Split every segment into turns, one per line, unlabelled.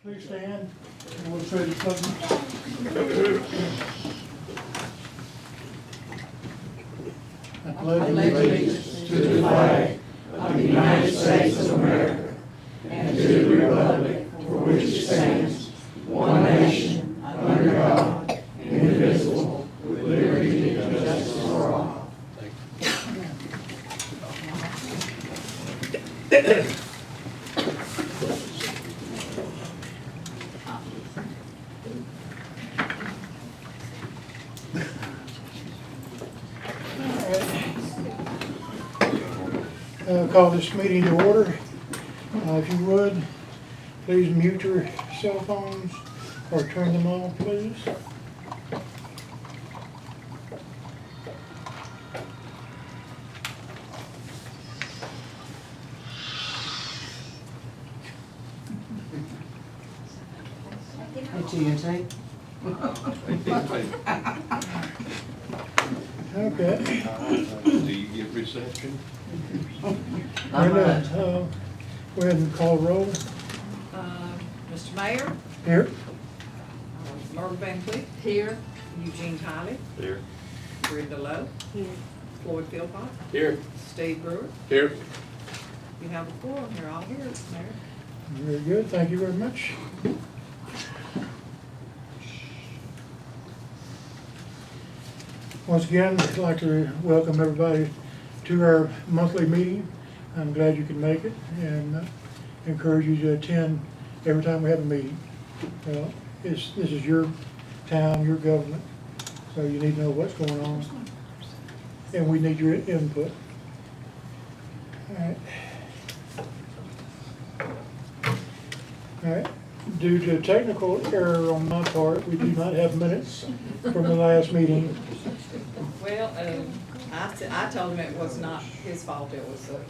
Please stand and we'll say the pledge. I pledge
allegiance to the flag of the United States of America and to the republic for which it stands, one nation, under God, indivisible, with liberty and justice for all.
Call this meeting to order. If you would, please mute your cell phones or turn them off, please.
TNT.
Okay.
Do you get reception?
Brenda, go ahead and call roll.
Mr. Mayor,
Here.
Mark Van Cleef. Here. Eugene Tiley.
Here.
Brenda Lowe. Here. Floyd Philpott.
Here.
Steve Brewer.
Here.
You have a quorum here, all here, Mayor.
Very good. Thank you very much. Once again, I'd like to welcome everybody to our monthly meeting. I'm glad you can make it and encourage you to attend every time we have a meeting. This is your town, your government, so you need to know what's going on, and we need your input. All right. Due to a technical error on my part, we do not have minutes from the last meeting.
Well, I told him it was not his fault, it was a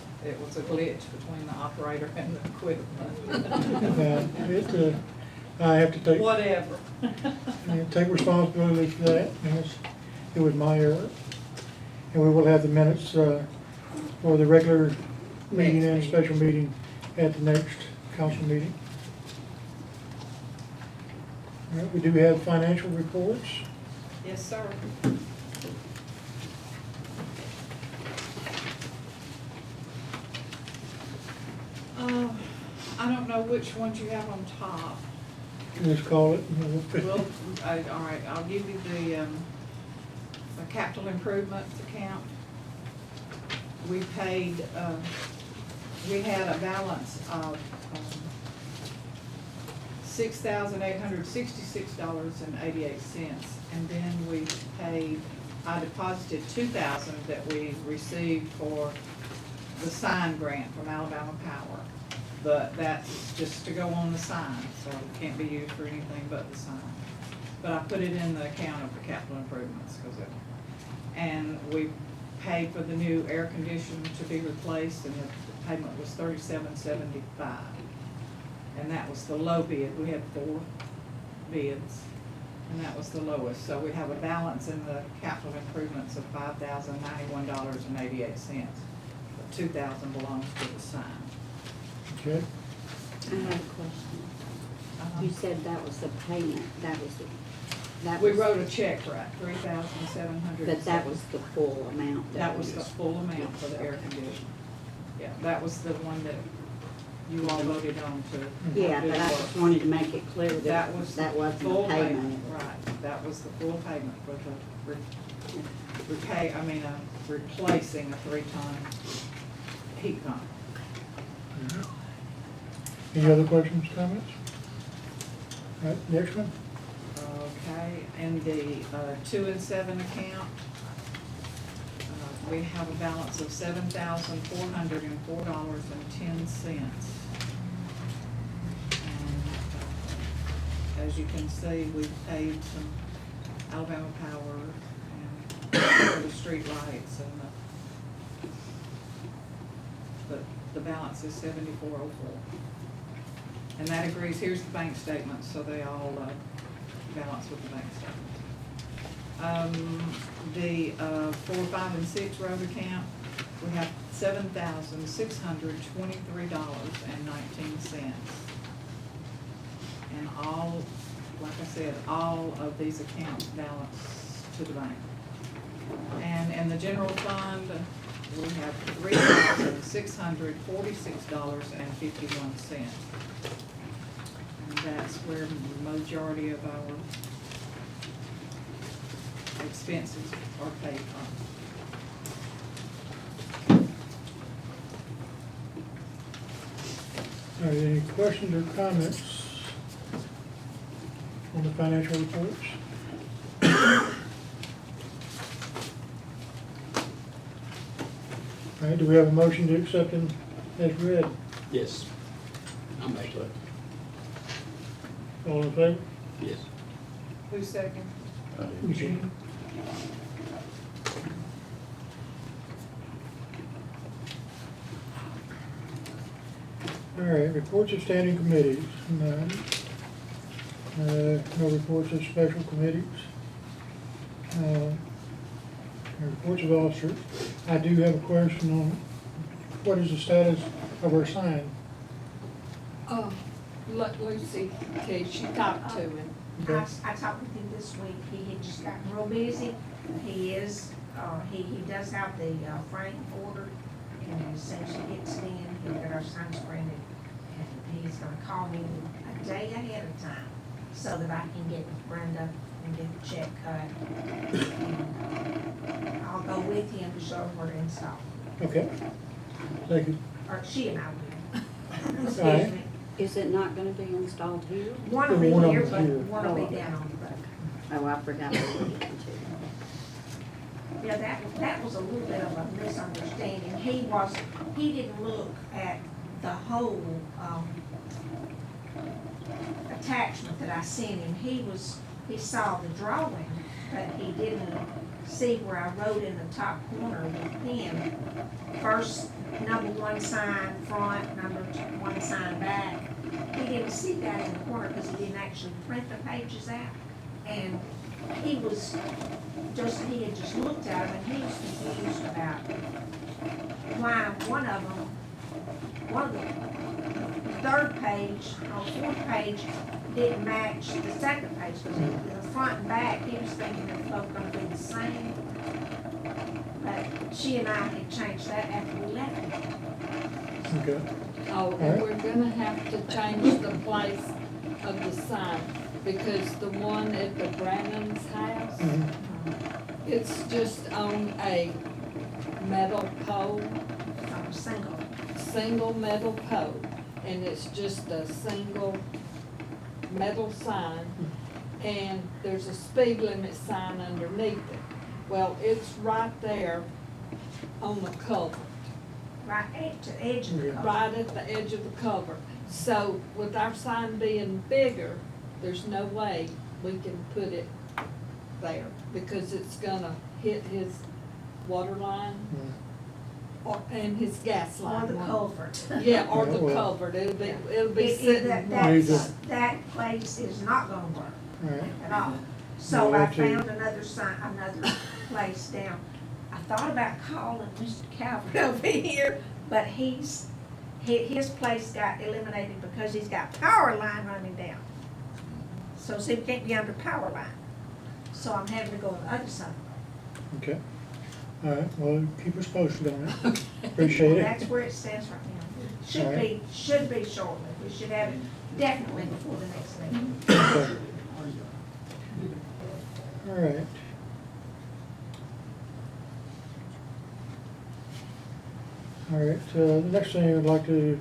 glitch between the operator and the equipment.
I have to take.
Whatever.
Take responsibility for that. It was my error. And we will have the minutes for the regular meeting and special meeting at the next council meeting. All right, we do have financial reports.
Yes, sir. I don't know which ones you have on top.
Let's call it.
Well, all right, I'll give you the capital improvements account. We paid, we had a balance of $6,866.88, and then we paid, I deposited $2,000 that we received for the sign grant from Alabama Power. But that's just to go on the sign, so it can't be used for anything but the sign. But I put it in the account of the capital improvements, and we paid for the new air conditioner to be replaced, and the payment was $37.75. And that was the low bid. We had 4 bids, and that was the lowest. So we have a balance in the capital improvements of $5,091.88. But $2,000 belongs to the sign.
Okay.
I have a question. You said that was the payment, that was.
We wrote a check for it, $3,700.
But that was the full amount.
That was the full amount for the air conditioner. Yeah, that was the one that you all voted on to.
Yeah, but I just wanted to make it clear
That
that
was
that wasn't
full
a payment.
Right, that was the full payment for the replacing a 3-ton heat pump.
Any other questions, comments? All right, next one.
Okay, and the 2 and 7 account, we have a balance of $7,404.10. And as you can see, we've paid some Alabama Power and for the street lights, and the balance is $74.04. And that agrees, here's the bank statements, so they all balance with the bank statements. The 4, 5, and 6 road account, we have $7,623.19. and all, like I said, all of these accounts balance to the bank. And in the general fund, we have $3,646.51. And that's where the majority of our expenses are paid from.
All right, any questions or comments on the financial reports? All right, do we have a motion to accept them as read?
Yes. I'll make it.
All in favor?
Yes.
Who's second?
Eugene. All right, reports of standing committees, none. No reports of special committees. Reports of officers. I do have a question on what is the status of our sign?
Let Lucy, okay, she talked to him.
Okay.
I talked with him this week, he had just gotten real busy. He does have the frame ordered, and as soon as he gets it in, he'll get our signs printed. And he's gonna call me a day ahead of time, so that I can get with Brenda and get the check cut. And I'll go with him to show him where to install,
Okay, thank you.
or she and I will. Excuse
Alright.
me.
Is it not gonna be installed here?
One
The
will
one
be
on
here,
the
but
here.
one will be down on the road.
Oh, I forgot to look into it.
Yeah, that was a little bit of a misunderstanding. He didn't look at the whole, attachment that I sent him. He saw the drawing, but he didn't see where I wrote in the top corner with pen. First, number one sign front, number one sign back. He didn't see that in the corner because he didn't actually print the pages out. And he had just looked at them and he was confused about why one of the third page, or fourth page, didn't match the second page, because the front and back, he was thinking they were both gonna be the same. But she and I had changed that after we left.
Okay,
Oh, and we're gonna have to change the place of the sign, because the one at the Brannon's house,
mhm,
it's just on a metal pole,
I'm single.
single metal pole, and it's just a single metal sign, and there's a speed limit sign underneath it. Well, it's right there on the culvert,
Right at the edge of the
Yeah.
cover.
right at the edge of the culvert. So with our sign being bigger, there's no way we can put it there, because it's gonna hit his water line and his gas line.
Or the culvert.
Yeah, or
Yeah,
the
well.
culvert, it'll be
That-
sitting.
that place is not gonna work
all right.
at all. So
No,
I
I tell you.
found another place down. I thought about calling Mr. Calvert over here, but his place got eliminated because he's got power line running down. So see, we can't be under power line. So I'm having to go on the other side.
Okay, all right, well, keep us posted on it. Appreciate it.
That's where it stands right now.
Alright.
Should be shortly. We should have it definitely before the next meeting.
Okay. All right. All right, the next thing I'd like to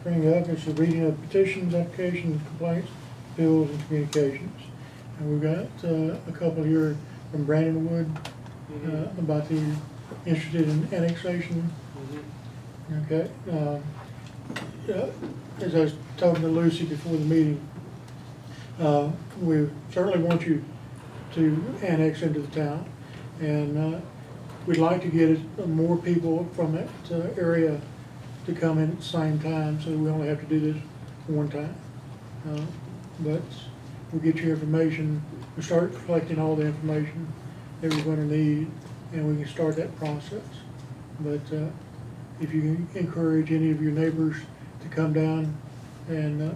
bring up is the reading of petitions, applications, complaints, bills, and communications. And we've got a couple here from Brandon Wood about the interested in annexation. Okay, yeah, as I was talking to Lucy before the meeting, we certainly want you to annex into the town, and we'd like to get more people from that area to come in at the same time, so we only have to do this one time. But we'll get you information, we'll start collecting all the information that we're gonna need, and we can start that process. But if you can encourage any of your neighbors to come down and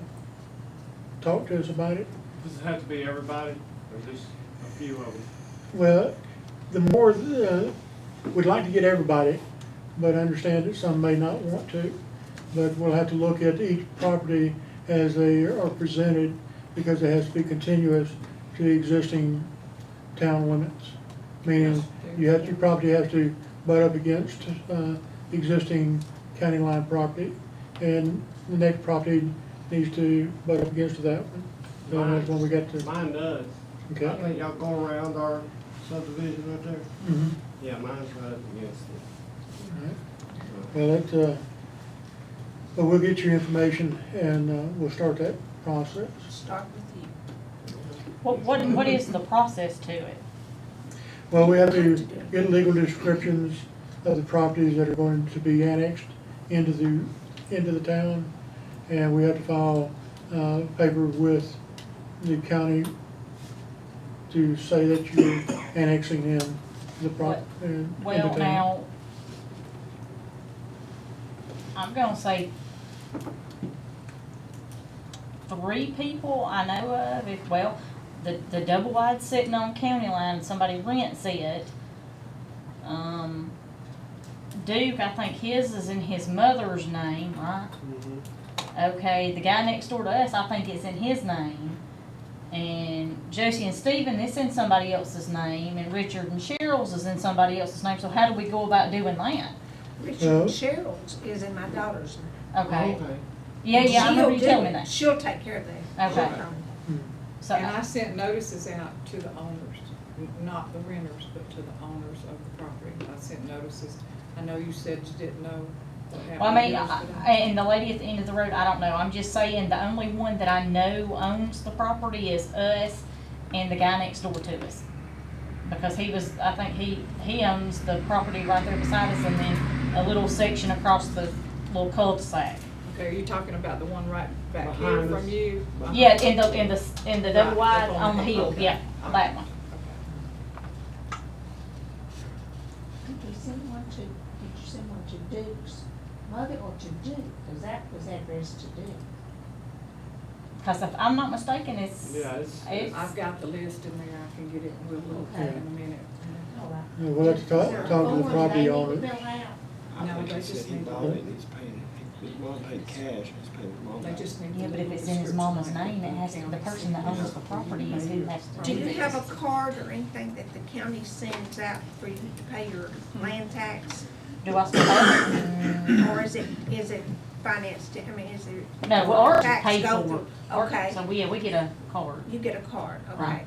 talk to us about it.
Does it have to be everybody, or just a few of them?
Well, the more, we'd like to get everybody, but I understand that some may not want to. But we'll have to look at each property as they are presented, because it has to be continuous to the existing town limits. Meaning, your property has to butt up against, existing county line property, and the next property needs to butt up against that one. So that's when we get to,
Mine does. I
okay?
think y'all go around our subdivision right there.
Mhm.
Yeah, mine's right up against it.
All right. Well, that, but we'll get your information and we'll start that process.
Start with you.
What is the process to it?
Well, we have to get legal descriptions of the properties that are going to be annexed into the town. And we have to file, paper with the county to say that you're annexing in the
Well, now, I'm gonna say 3 people I know of, the double wide sitting on county line, and somebody rents it. Duke, I think his is in his mother's name, right? Okay, the guy next door to us, I think it's in his name. And Josie and Stephen, it's in somebody else's name, and Richard and Cheryl's is in somebody else's name, so how do we go about doing that?
Richard and Cheryl's is in my daughter's name.
Okay, yeah, I remember you
She'll
telling
do
me
it.
that.
She'll take care of that.
Okay. So,
And I sent notices out to the owners, not the renters, but to the owners of the property. I sent notices. I know you said you didn't know what happened.
well, I mean,
yesterday.
and the lady at the end of the road, I don't know, I'm just saying, the only one that I know owns the property is us and the guy next door to us. Because I think he owns the property right there beside us, and then a little section across the little cul-de-sac.
Okay, are you talking about the one right back here
Behind us.
from you?
Yeah, in the double
Right,
wide
up
on the hill,
okay.
yeah, that one.
Did you send one to Duke's mother or to Duke? Because that was addressed to Duke.
Cause if I'm not mistaken, it's,
Yeah, it's-
I've got the list in there. I can get it and we'll look at it in a minute.
All right.
Yeah, we'll have to talk to the property owners.
I
No,
think
they
he
just
said he
need-
bought it and he's paying, his mom paid cash, and he's paying his mom
They
back.
just need.
yeah, but if it's in his mama's name, it has to, the person that owns the property is who has to
Do
do
you
this.
have a card or anything that the county sends out for you to pay your land tax?
Do I suppose?
Or is it financed, I mean, is it?
No, well, ours is
tax
paid
go
for.
through?
Ours-
Okay,
So we get a card.
you get a card, okay.
Right.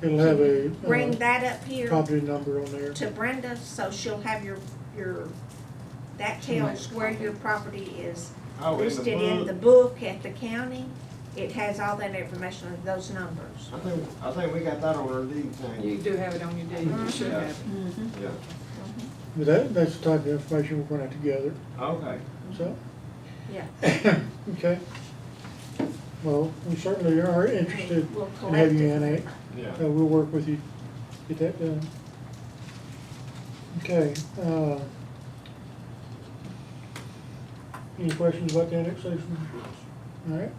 It'll have a,
Bring that up here
property number on there.
to Brenda, so she'll have your, that tells where your property is
Oh, in the
listed in
book.
the book at the county. It has all that information, those numbers.
I think we got that on our deed
You
thing.
do have it on your deed. You should have it.
Yeah.
But that's the type of information we're gonna have to gather,
Okay.
so.
Yeah.
Okay. Well, we certainly are interested
We'll
in
collect
having you
it.
annexed.
Yeah.
So we'll work with you, get that done. Okay, any questions about the annexation? All right.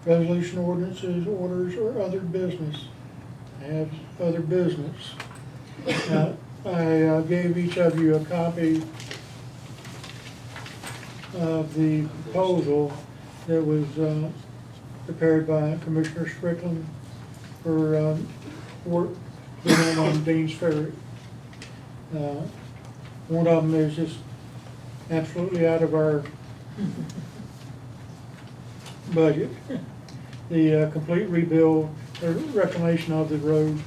Resolution, ordinances, orders, or other business. I have other business. Now, I gave each of you a copy of the proposal that was prepared by Commissioner Strickland for work going on Dean's Ferry. One of them is just absolutely out of our budget. The complete rebuild or reclamation of the road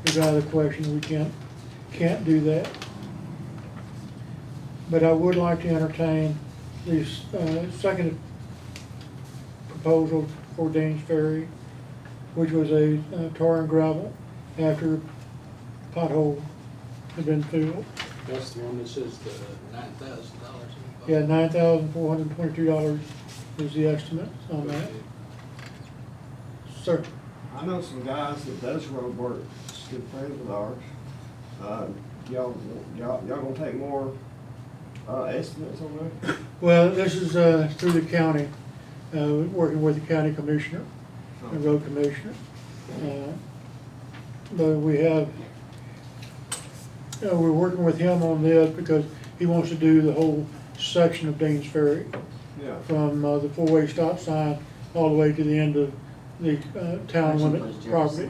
is out of the question. We can't do that. But I would like to entertain the second proposal for Dean's Ferry, which was a tar and gravel after pothole had been filled.
That's the one that says the $9,000.
Yeah, $9,422 is the estimate on that. Sir,
I know some guys that does road work, it's good friends with ours. Y'all gonna take more, estimates on that?
well, this is through the county, working with the county commissioner. the road commissioner. But we have, we're working with him on this because he wants to do the whole section of Dean's Ferry
Yeah.
from the four-way stop sign all the way to the end of the town limit property.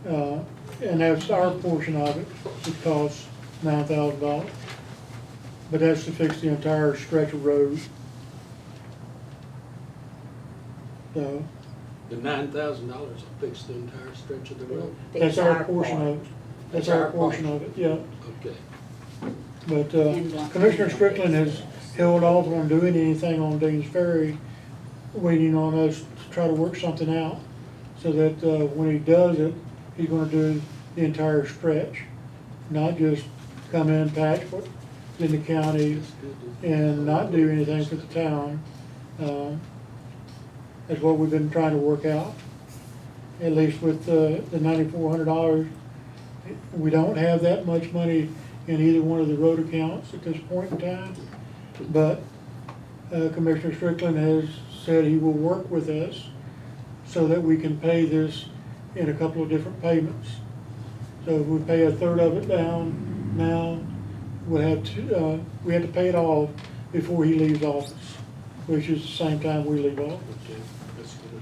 And that's our portion of it. It costs $9,000. But that's to fix the entire stretch of road. So
The $9,000 will fix the entire stretch of the road?
that's our portion of it. That's
That's
our
our
portion
part.
of it, yeah.
Okay.
But Commissioner Strickland has held off on doing anything on Dean's Ferry, waiting on us to try to work something out, so that when he does it, he's gonna do the entire stretch, not just come in, patch what's in the county, and not do anything for the town. That's what we've been trying to work out, at least with the $9,400. We don't have that much money in either one of the road accounts at this point in time, but Commissioner Strickland has said he will work with us so that we can pay this in a couple of different payments. So if we pay a third of it down now, we have to pay it off before he leaves office, which is the same time we leave office.
Okay, that's good.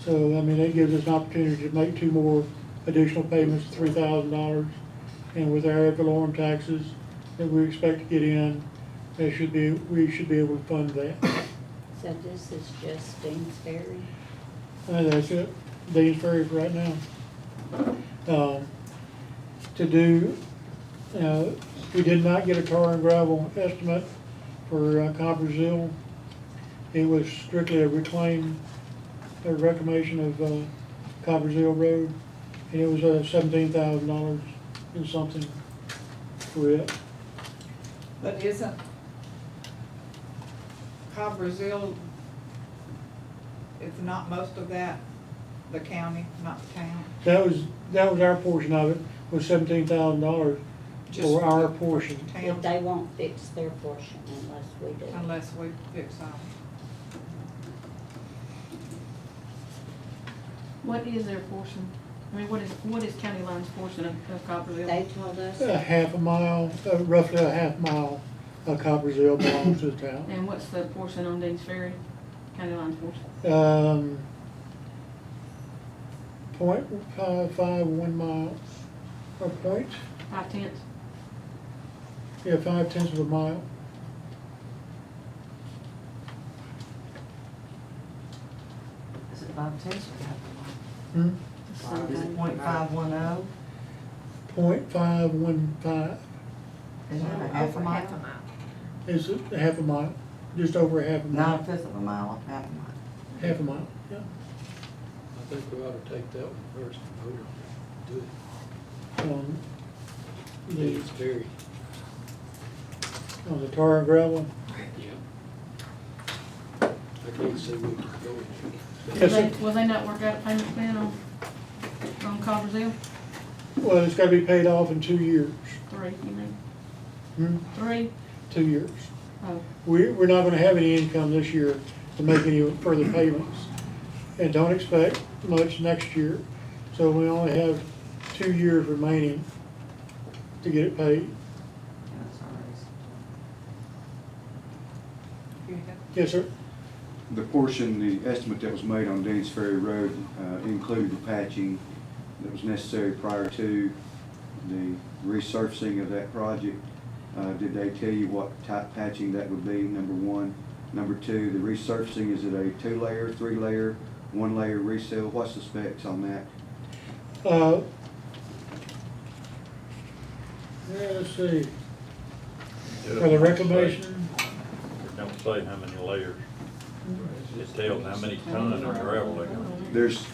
So, I mean, that gives us an opportunity to make two more additional payments of $3,000. And with our ad valorem taxes that we expect to get in, we should be able to fund that.
So this is just Dean's Ferry?
That's it, Dean's Ferry for right now. To do, we did not get a tar and gravel estimate for Coppersville. It was strictly a reclamation of Coppersville Road, and it was $17,000 and something for it.
But isn't Brazil, it's not most of that, the county, not the town?
That was our portion of it, was $17,000
Just
for our
the
portion.
But
Town,
they won't fix their portion unless we do.
unless we fix ours.
What is their portion? I mean, what is County Line's portion of Copperville?
They told us,
A half a mile, roughly a half mile of Coppersville belongs to the town.
And what's the portion on Dean's Ferry? County Line's portion?
0.551 miles, or point,
5/10?
yeah, 0.5 of a mile.
Is it 5/10 or half
Hmm?
a mile? Is it .510?
0.515,
Is it a half a mile?
is it a half a mile, just over a half a
Not
mile,
a fifth of a mile, half a mile.
half a mile, yeah.
I think we ought to take that one first and vote on it.
On
Do it.
the,
It's very,
on the tar and gravel.
yeah. I can't say we can go in.
Yes, sir.
Will they not work out a payment plan on Copperville?
Well, it's gotta be paid off in 2 years.
3, you mean?
Hmm?
3?
2 years.
Oh,
We're not gonna have any income this year to make any further payments. And don't expect much next year. So we only have 2 years remaining to get it paid.
That's ours.
Yes, sir?
The portion, the estimate that was made on Dean's Ferry Road included the patching that was necessary prior to the resurfacing of that project. Did they tell you what type patching that would be, number one? Number two, the resurfacing, is it a 2-layer, 3-layer, 1-layer reseal? What's the specs on that?
Let's see. For the reclamation,
It don't say how many layers. It tells how many tons of gravel they got.
There's,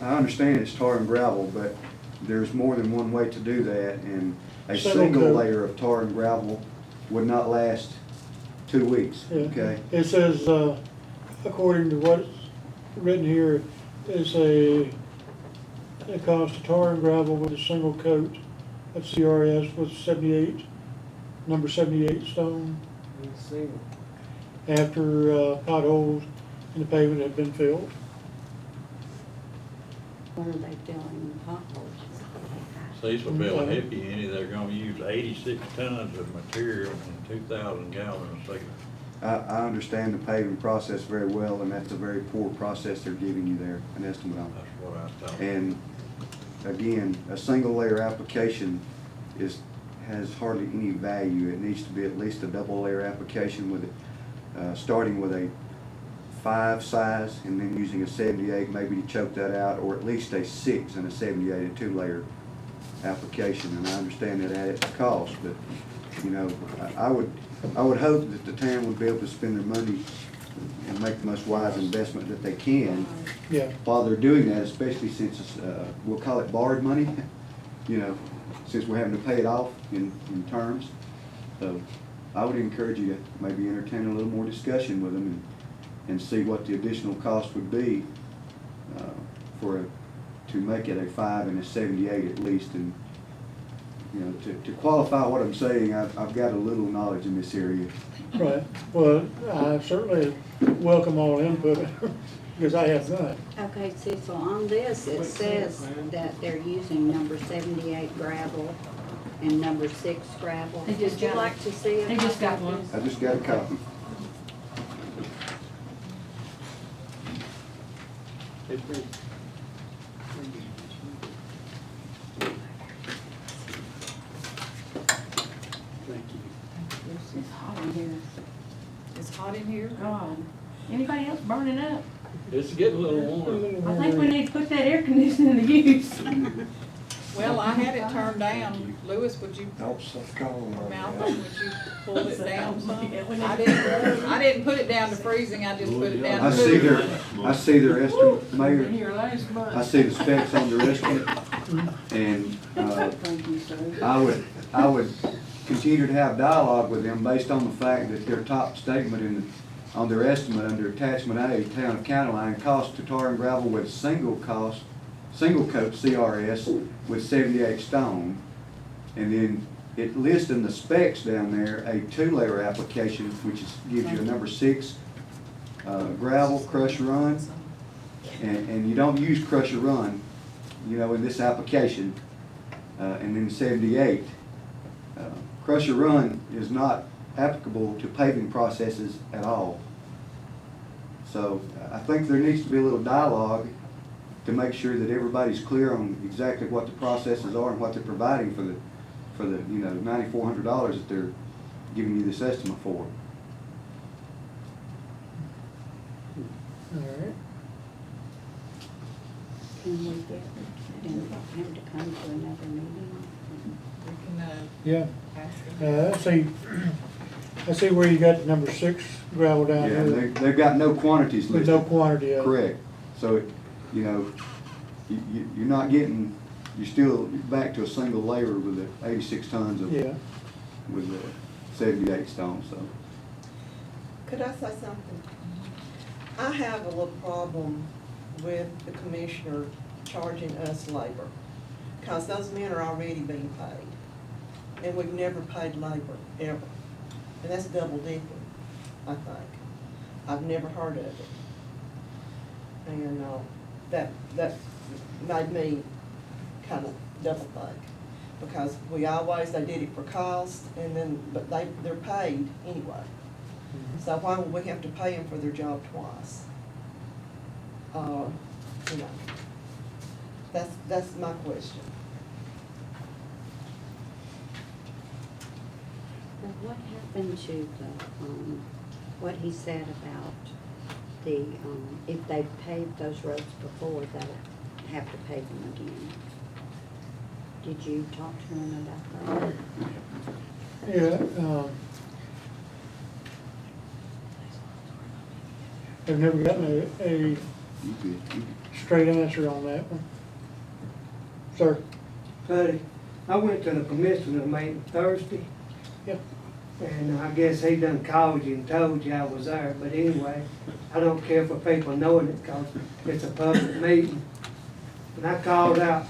I understand it's tar and gravel, but there's more than one way to do that, and a
Single
single
coat.
layer of tar and gravel would not last 2 weeks,
yeah.
okay?
It says, according to what's written here, it costs tar and gravel with a single coat of CRS with 78, number 78 stone, after potholes in the pavement have been filled.
What are they filling potholes?
Cecil Bill and Hippie, any, they're gonna use 86 tons of material and 2,000 gallons of sealer.
I understand the paving process very well, and that's a very poor process they're giving you there, an estimate on.
That's what I thought.
And again, a single layer application has hardly any value. It needs to be at least a double layer application with it, starting with a 5 size and then using a 78 maybe to choke that out, or at least a 6 and a 78, a 2-layer application. And I understand that at its cost, but you know, I would hope that the town would be able to spend their money and make the most wise investment that they can
Yeah,
while they're doing that, especially since it's, we'll call it borrowed money, you know, since we're having to pay it off in terms. So I would encourage you to maybe entertain a little more discussion with them and see what the additional cost would be to make it a 5 and a 78 at least. And you know, to qualify what I'm saying, I've got a little knowledge in this area.
right. Well, I certainly welcome all input, because I have none.
Okay, Cecil, on this, it says that they're using number 78 gravel and number 6 gravel.
They just
Would you
got
like
it.
to see it?
They just got one.
I just got a copy.
Thank you.
It's hot in here.
It's hot in here?
God. Anybody else burning up?
It's getting a little warm.
I think we need to put that air conditioning to use.
Well, I had it turned down. Lewis, would you,
Don't stop calling
or
her.
Malcolm, would you pull it down some?
Yeah, we need-
I didn't put it down to freezing, I just put it down to.
I see their estimate, Mayor.
Been here last month.
I see the specs on their estimate, and
Thank you, sir.
I would continue to have dialogue with them based on the fact that their top statement on their estimate under attachment A, town of County Line, cost to tar and gravel with single coat CRS with 78 stone. And then it lists in the specs down there a 2-layer application, which gives you a number 6 gravel crush run. And you don't use crush run, you know, in this application. And then 78. Crusher run is not applicable to paving processes at all. So I think there needs to be a little dialogue to make sure that everybody's clear on exactly what the processes are and what they're providing for the you know, $9,400 that they're giving you this estimate for.
All right.
Can we get him to come to another meeting?
We can,
Yeah.
ask him.
I see where you got number 6 gravel down
Yeah,
here.
they've got no quantities
With
listed.
no quantity of it.
Correct. So, you know, you're not getting, you're still back to a single layer with the 86 tons of,
Yeah.
with the 78 stone, so.
Could I say something? I have a little problem with the commissioner charging us labor, because those men are already being paid, and we've never paid labor, ever. And that's double dipping, I think. I've never heard of it. And, that made me kind of double think, because they did it for cost, and then, but they're paid anyway. So why would we have to pay them for their job twice? You know, that's my question.
Well, what happened to the, what he said about the, if they paved those roads before, they'll have to pave them again? Did you talk to him about that?
Yeah, I've never gotten a straight answer on that one. Sir?
Buddy, I went to the commissioner meeting Thursday,
Yep.
and I guess he done called you and told you I was there, but anyway, I don't care for people knowing it, cause it's a public meeting. And I called out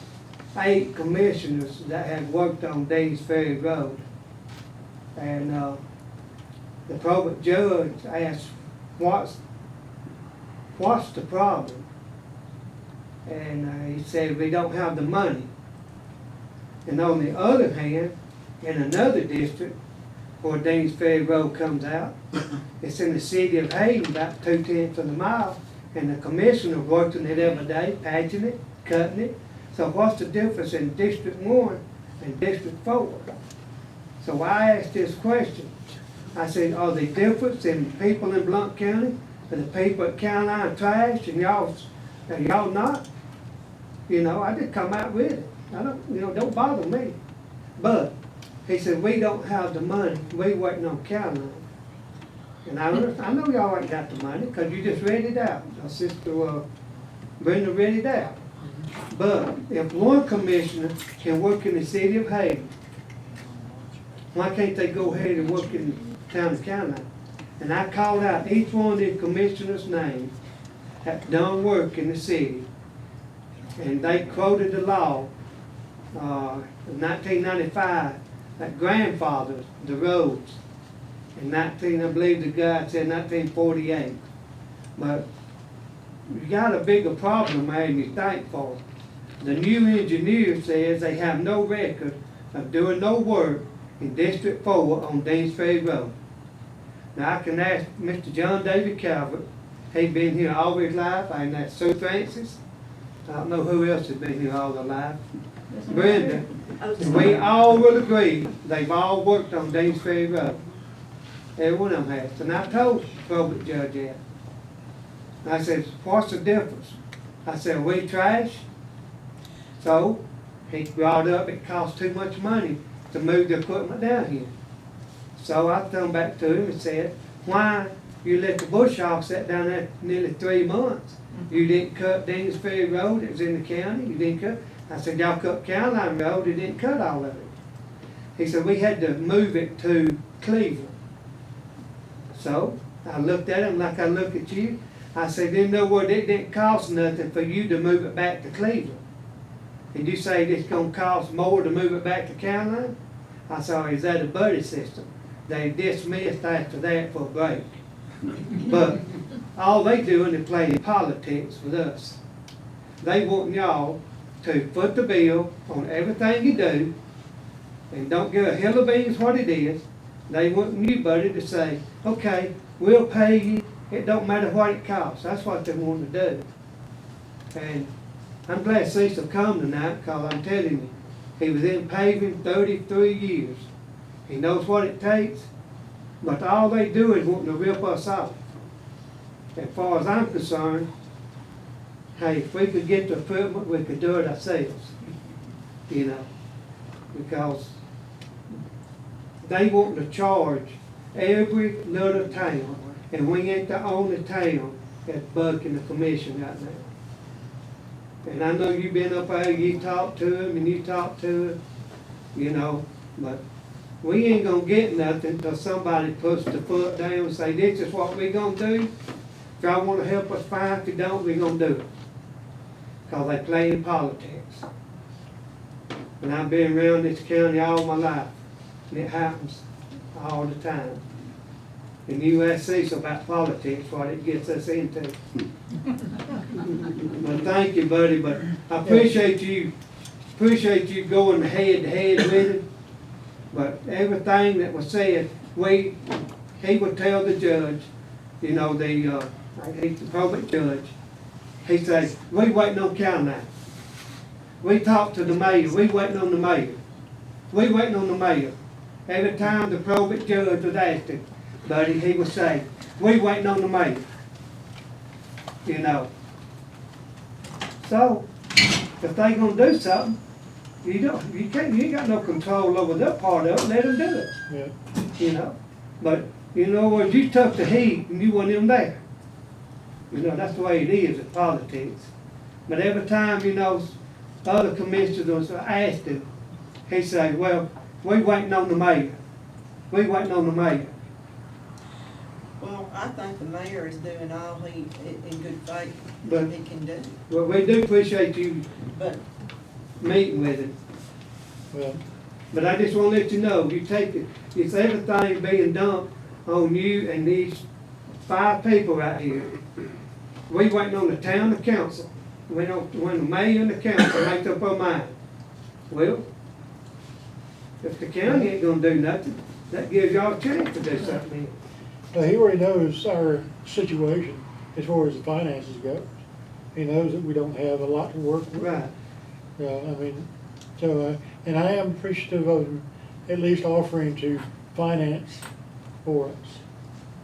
8 commissioners that had worked on Dean's Ferry Road. And, the public judge asked, what's the problem? And he said, we don't have the money. And on the other hand, in another district, where Deans Ferry Road comes out, it's in the city of Hayden, about 2/10 of the mile, and the commissioner working it every day, patching it, cutting it. So what's the difference in District 1 and District 4? So I asked this question. I said, are the difference in people in Blount County and the people at Carolina Trash and y'all not? You know, I just come out with it. I don't, don't bother me. But he said, we don't have the money. We waiting on Carolina. And I know y'all ain't got the money because you just read it out. Our sister Brenda read it out. But if one commissioner can work in the city of Hayden, why can't they go ahead and work in the town of Carolina? And I called out each one of the commissioners' names that done work in the city. And they quoted the law, in 1995, that grandfathered the roads. In I believe the guy said 1948. But you got a bigger problem than you think for. The new engineer says they have no record of doing no work in District 4 on Deans Ferry Road. Now I can ask Mr. John David Calvert. He's been here all his life. I can ask Sue Francis. I don't know who else has been here all their life. Brenda. We all will agree they've all worked on Deans Ferry Road. Every one of them has. And I told the probate judge that. And I said, what's the difference? I said, we trash. So he brought up it costs too much money to move the equipment down here. So I come back to him and said, why you let the bush hog sit down there nearly 3 months? You didn't cut Deans Ferry Road, it was in the county, you didn't cut. I said, y'all cut Caroline Road, you didn't cut all of it. He said, we had to move it to Cleveland. So I looked at him like I look at you. I said, in other words, it didn't cost nothing for you to move it back to Cleveland. Did you say it's gonna cost more to move it back to Caroline? I said, is that a buddy system? They dismissed after that for a break. But all they doing is playing politics with us. They want y'all to foot the bill on everything you do and don't give a hill of beans what it is. They want you, buddy, to say, okay, we'll pay you. It don't matter what it costs. That's what they want to do. And I'm glad Cecil come tonight because I'm telling you, he was in paving 33 years. He knows what it takes, but all they do is want to rip us off. As far as I'm concerned, hey, if we could get the equipment, we could do it ourselves, you know, because they want to charge every little town, and we ain't the only town that's bucking the commission right now. And I know you've been up there, you talked to him, and you talked to him, you know, but we ain't gonna get nothing until somebody puts the foot down and say, this is what we gonna do. If y'all wanna help us fine, if you don't, we gonna do it. Cause they play in politics. And I've been around this county all my life, and it happens all the time. And you ask Cecil about politics, what it gets us into. But thank you, buddy, but I appreciate you going head to head with it. But everything that was said, he would tell the judge, you know, the probate judge, he said, we waiting on Caroline. We talked to the mayor, we waiting on the mayor. We waiting on the mayor. Every time the probate judge was asked him, buddy, he would say, we waiting on the mayor. You know. So, if they gonna do something, you ain't got no control over that part of it, let them do it.
Yeah.
You know. But, you know, when you took the heat and you weren't even there. You know, that's the way it is in politics. But every time, you know, other commissioners asked him, he said, well, we waiting on the mayor. We waiting on the mayor.
Well, I think the mayor is doing all he, in good faith,
But-
he can do.
Well, we do appreciate you
But
meeting with him.
Well,
But I just want to let you know, you take it, it's everything being dumped on you and these 5 people right here. We waiting on the town council when the mayor and the council make up our mind, well, if the county ain't gonna do nothing, that gives y'all a chance to do something.
Well, he already knows our situation as far as the finances go. He knows that we don't have a lot to work with.
Right.
I mean, so, and I am appreciative of him at least offering to finance for us.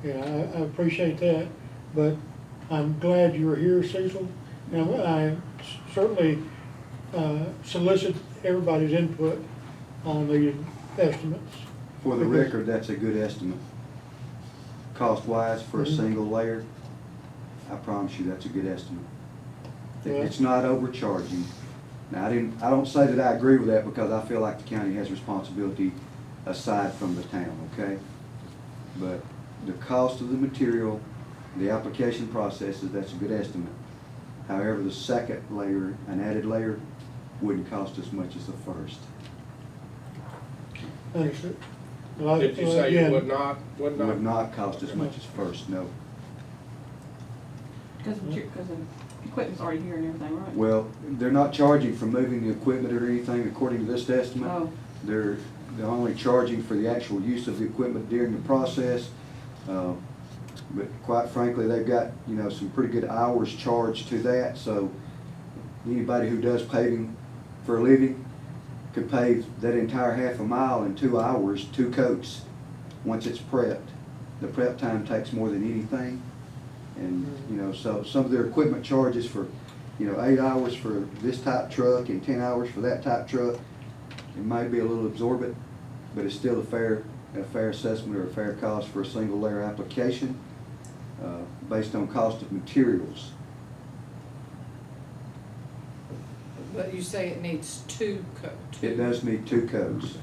Yeah, I appreciate that, but I'm glad you were here, Cecil. And I certainly solicit everybody's input on the estimates.
For the record, that's a good estimate. Cost-wise, for a
Mhm.
single layer, I promise you, that's a good estimate.
Yeah.
It's not overcharging. Now, I don't say that I agree with that because I feel like the county has responsibility aside from the town, okay? But the cost of the material, the application processes, that's a good estimate. However, the second layer, an added layer, wouldn't cost as much as the first.
Understood. Well,
Did you say
again,
it would not?
Would not cost as much as first, no.
Because the equipment's already here and everything, right?
Well, they're not charging for moving the equipment or anything according to this estimate.
Oh.
They're only charging for the actual use of the equipment during the process. But quite frankly, they've got, you know, some pretty good hours charged to that, so anybody who does paving for a living could pave that entire half a mile in 2 hours, 2 coats, once it's prepped. The prep time takes more than anything. And, you know, so some of their equipment charges for, you know, 8 hours for this type truck and 10 hours for that type truck. It might be a little absorbent, but it's still a fair assessment or a fair cost for a single layer application, based on cost of materials.
But you say it needs 2 coats.
It does need 2 coats.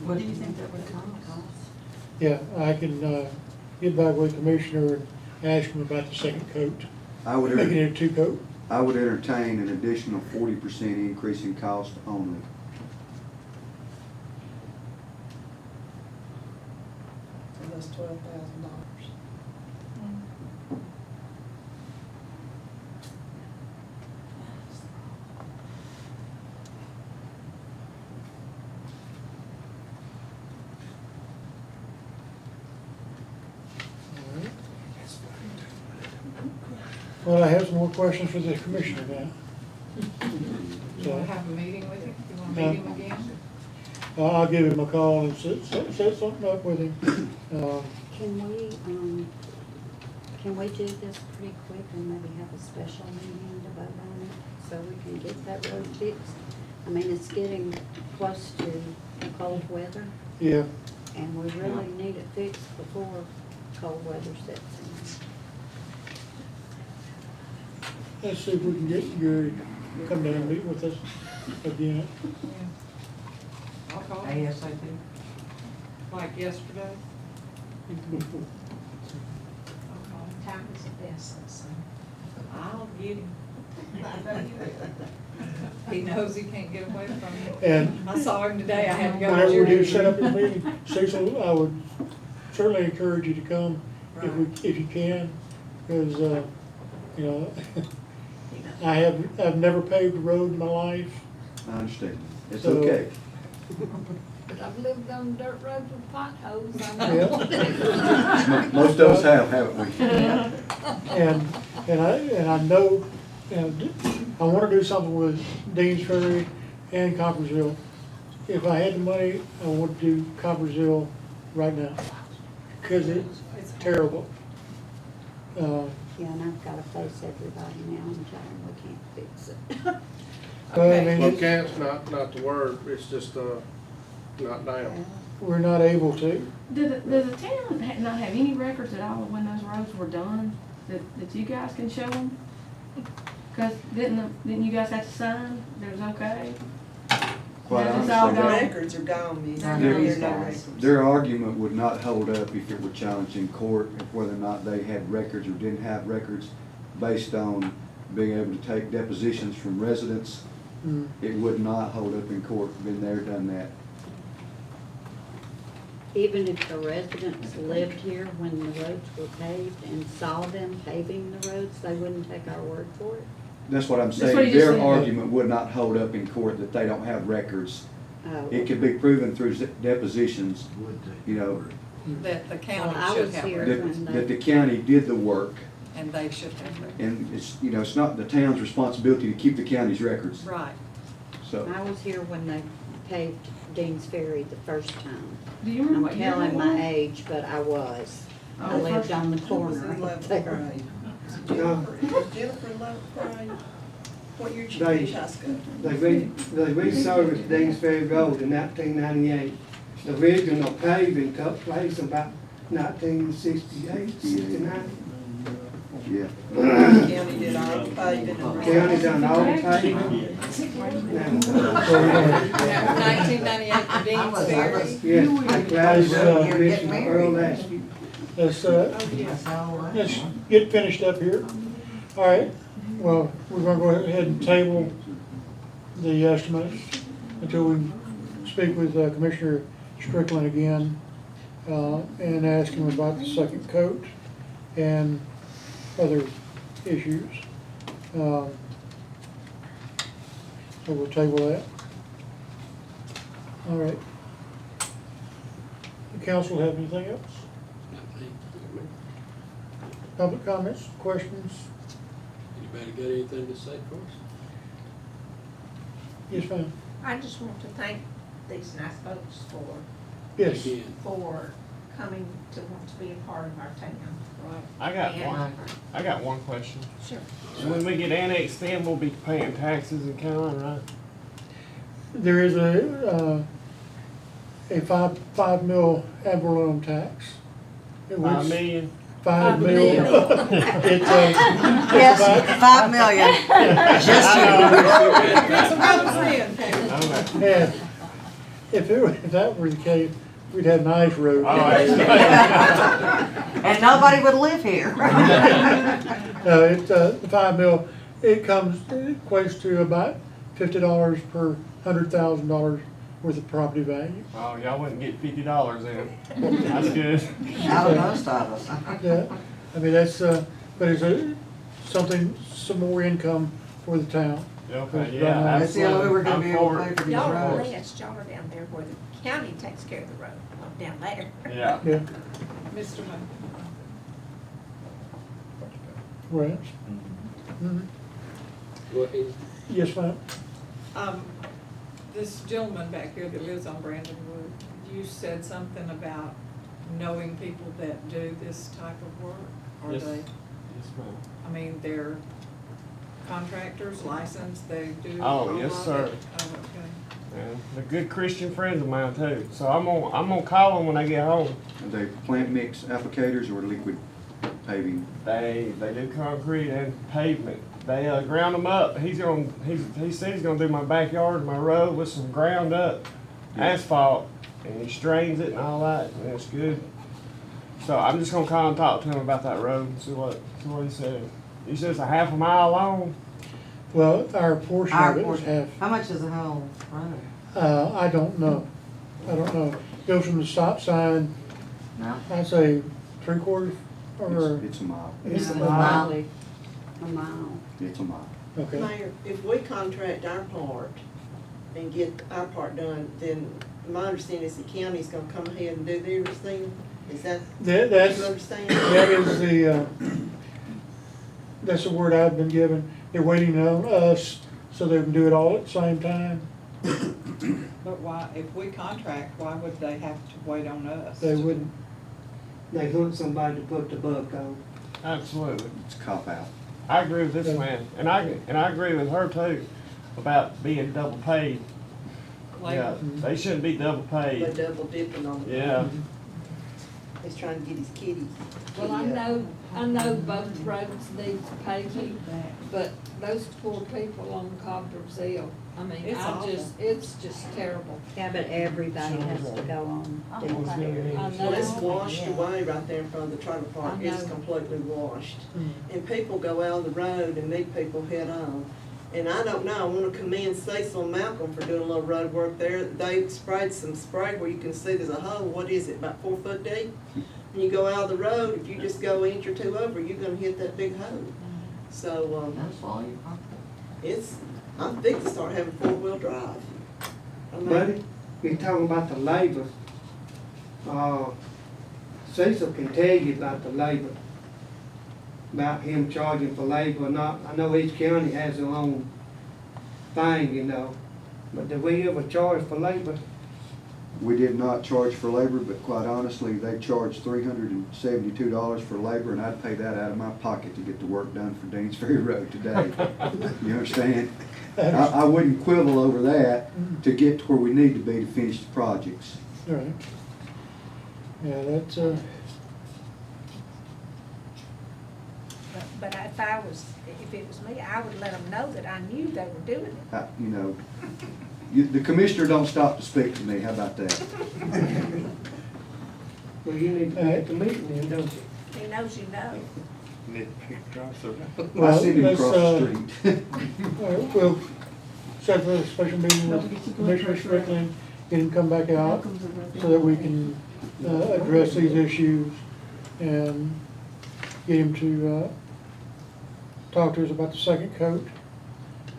What do you think that would cost?
Yeah, I can get back with the commissioner and ask him about the second coat.
I would
Making it a 2 coat.
I would entertain an additional 40% increase in cost only.
So that's $12,000.
Well, I have some more questions for the commissioner now.
You wanna have a meeting with him? You wanna meet him again?
I'll give him a call and set something up with him.
Can we do this pretty quick and maybe have a special meeting to vote on it so we can get that road fixed? I mean, it's getting close to the cold weather
Yeah,
and we really need it fixed before cold weather sets in.
let's see if we can get Gary to come down and meet with us again.
Yeah. I'll call him,
ASAP.
like yesterday. I'll call him.
Time is of essence,
I'll get him. He knows he can't get away from me.
And
I saw him today, I had to go to
whenever we do
jury.
set up a meeting, Cecil, I would certainly encourage you to come if you can, because, you know, I've never paved a road in my life.
I understand. It's
So-
okay.
But I've lived on dirt roads with potholes.
Yeah.
Most of us have, haven't we?
And I know, you know, I want to do something with Dean's Ferry and Coppersville. If I had the money, I would do Coppersville right now, because it's terrible.
Yeah, and I've got to face everybody now and tell them we can't fix it.
But I mean,
Well,
it's-
can't's not the word, it's just, not down.
we're not able to.
Does the town not have any records at all of when those roads were done that you guys can show them? Cause didn't you guys have to sign that it was okay?
Quite
No, it's
honestly,
all
The
gone.
records are gone, Miss.
They're
There
gone.
is no records.
their argument would not hold up if it were challenged in court, of whether or not they had records or didn't have records, based on being able to take depositions from residents.
Mm.
It would not hold up in court. Been there, done that.
even if the residents lived here when the roads were paved and saw them paving the roads, they wouldn't take our word for it?
That's what I'm
That's what
saying.
he just
Their
said.
argument would not hold up in court that they don't have records.
Oh.
It could be proven through depositions, you know,
That the
Well,
county
I
should
was
have
here
records,
when
that the county did the work.
and they should have records.
And it's, you know, it's not the town's responsibility to keep the county's records,
Right.
so.
I was here when they paved Dean's Ferry the first time.
Do you remember
I'm
what year that
telling my
was?
age, but I was. I
Oh,
lived
first-
on the
Who was in
corner
11th
there.
grade? Was Jennifer in 11th grade? What year did you
They-
finish high school?
They resurfaced Deans Ferry Road in 1998. The original paving took place about 1968, 69.
Yeah.
The county did all the paving and.
County done all the paving.
Nineteen ninety-eight for Dean's Ferry.
Yes, I graduated Commissioner Earl last year.
Let's get finished up here. All right, well, we're gonna go ahead and table the estimates until we speak with Commissioner Strickland again, and ask him about the second coat and other issues. So we'll table that. All right. The council have anything else? Public comments, questions?
Anybody got anything to say for us?
Yes, ma'am.
I just want to thank these nice folks
Yes.
Again.
for coming to want to be a part of our town.
Right.
I got one question.
Sure.
When we get annexed in, we'll be paying taxes in county, right?
There is a five mil ad valorem tax. It was
5 million?
5 mil.
million.
It's,
Yes, 5 million, just you.
yeah. If that were the case, we'd have nice roads.
And nobody would live here.
No, it's, the 5 mil, it equates to about $50 per $100,000 worth of property value.
Oh, y'all wouldn't get $50 in. That's good.
Out of most of us.
Yeah, I mean, that's, but it's some more income for the town.
Okay, yeah,
That's the only way we're gonna
I'm
be able
for
to
it.
pay for these
Y'all are
roads.
blessed, y'all are down there where the county takes care of the road, not down there.
Yeah.
Yeah,
Mr. Moon.
right. Mhm.
Go ahead.
Yes, ma'am.
This gentleman back here that lives on Brandon Wood, you said something about knowing people that do this type of work? Are
Yes.
they,
Yes, ma'am.
I mean, they're contractors, licensed, they do?
Oh,
all
yes,
of
sir.
it? Oh, okay.
And they're good Christian friends of mine too. So I'm gonna call them when I get home.
Are they plant mix applicators or liquid paving?
They do concrete and pavement. They ground them up. He said he's gonna do my backyard and my road with some ground up asphalt, and he strains it and all that, and it's good. So I'm just gonna call and talk to him about that road and see what he said. He says it's a half a mile long.
Well, our portion
Our
of it is
portion.
half.
How much is the whole road?
I don't know. Goes from the stop sign,
No?
I'd say 3/4 or,
It's a mile.
It's a
No,
mile.
probably a mile.
It's a mile.
okay.
Mayor, if we contract our part and get our part done, then my understanding is the county's gonna come ahead and do theirs thing? Is that what
That's,
you understand?
that is that's the word I've been given. They're waiting on us so they can do it all at the same time.
But why, if we contract, why would they have to wait on us?
They wouldn't.
They want somebody to put the buck on.
Absolutely.
It's a cop out.
I agree with this man, and I agree with her too about being double paid. Yeah, they shouldn't be double
They
paid.
double dipping on the.
Yeah.
He's trying to get his kitties.
Well, I know both roads need paving, but those poor people on Cottersville, I mean,
It's awful.
it's just terrible.
Yeah, but everybody has to go on Dean's Ferry.
I
Well, it's
know.
washed away right there in front of the trailer park.
I
It's
know.
completely washed.
Mm.
And people go out on the road and meet people head on. And I don't know, I wanna commend Cecil and Malcolm for doing a little road work there. They sprayed some spray where you can see there's a hole, what is it, about 4 foot deep? When you go out of the road, if you just go an inch or two over, you're gonna hit that big hole. So,
That's all you.
I'm fixing to start having 4-wheel drive. I mean,
Buddy, you're talking about the labor. Cecil can tell you about the labor, about him charging for labor or not. I know each county has their own thing, you know, but did we ever charge for labor?
We did not charge for labor, but quite honestly, they charged $372 for labor, and I'd pay that out of my pocket to get the work done for Deans Ferry Road today. You understand? I wouldn't quibble over that to get to where we need to be to finish the projects.
All right. Yeah, that's,
But if it was me, I would let them know that I knew they were doing it.
You know, the commissioner don't stop to speak to me, how about that?
Well, you need to be at the meeting then, don't you?
He knows you know.
I
well,
seen him
let's,
across the street.
we'll set for a special meeting with Commissioner Strickland, get him come back out so that we can address these issues and get him to talk to us about the second coat.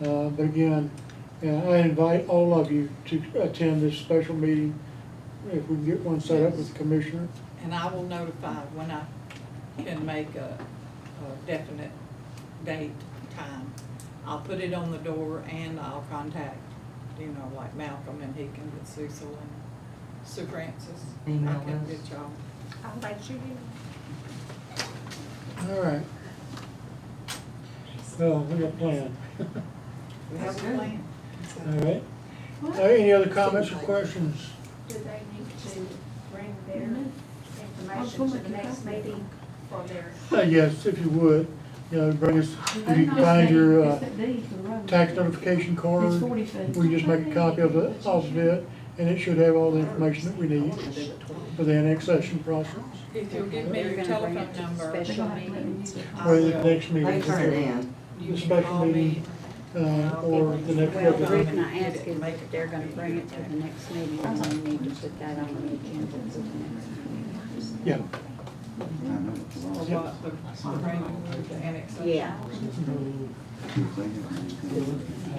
But again, I invite all of you to attend this special meeting if we can get one set up with the commissioner.
And I will notify when I can make a definite date, time. I'll put it on the door and I'll contact, like Malcolm, and he can get Cecil and Sue Francis.
Email
I can
us.
get y'all.
I'll let you know.
All right. Well, we got a plan.
We have a plan.
All right. Any other comments or questions?
Do they need to bring their information to the next meeting for their?
Yes, if you would, bring us, if you can find your tax notification card, we can just make a copy of it, and it should have all the information that we need for the annexation process.
If you'll give me
They're
your
gonna bring
telephone
it to the
number.
special meeting.
I
Or the
will.
next meeting.
They turn it in.
You
The
can
special
call me.
meeting, or the next
Well, the
regular.
reason I ask is if they're gonna bring it to the next meeting, and we need to put that on the agenda for the next meeting.
Yeah.
I know it's
Or
wrong.
what, the annexation?
Yeah,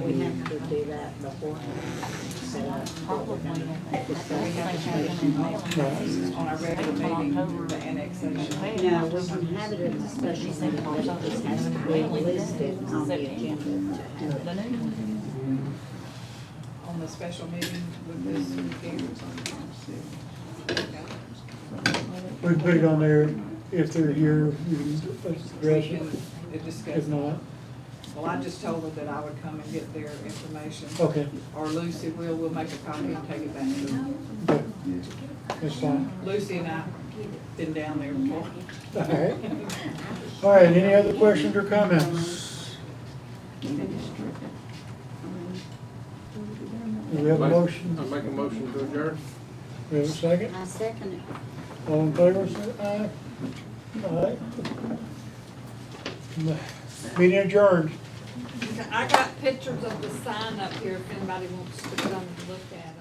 we have to do that before.
On our regular meeting, the annexation.
No, we can have it at the special meeting, but it just has to be listed on the agenda to have it.
On the special meeting with this here.
We can put it on there, if they're here, you can address
We
it.
can discuss
If not,
Well, I just told her that I would come and get their information.
okay,
Or Lucy we'll make a copy and take it back to them.
okay, that's fine.
Lucy and I been down there before.
All right. All right, any other questions or comments? Do we have a motion?
I make a motion to adjourn.
We have a second?
I second it.
All in favor, say aye. Aye. Meeting adjourned.
I got pictures of the sign up here if anybody wants to come and look at it.